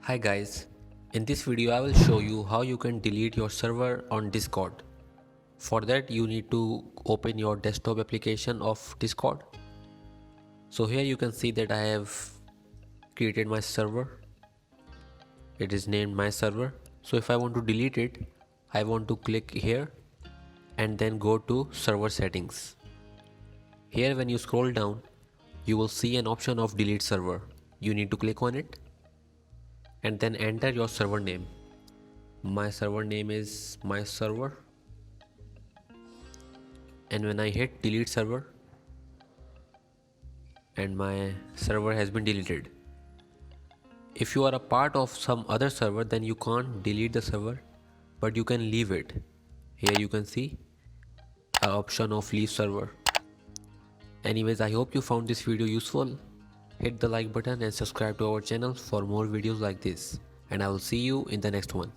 Hi guys, in this video I will show you how you can delete your server on Discord. For that you need to open your desktop application of Discord. So here you can see that I have created my server. It is named my server. So if I want to delete it, I want to click here and then go to server settings. Here when you scroll down, you will see an option of delete server. You need to click on it and then enter your server name. My server name is my server, and when I hit delete server, and my server has been deleted. If you are a part of some other server, then you can't delete the server, but you can leave it. Here you can see an option of leave server. Anyways, I hope you found this video useful. Hit the like button and subscribe to our channel for more videos like this, and I will see you in the next one.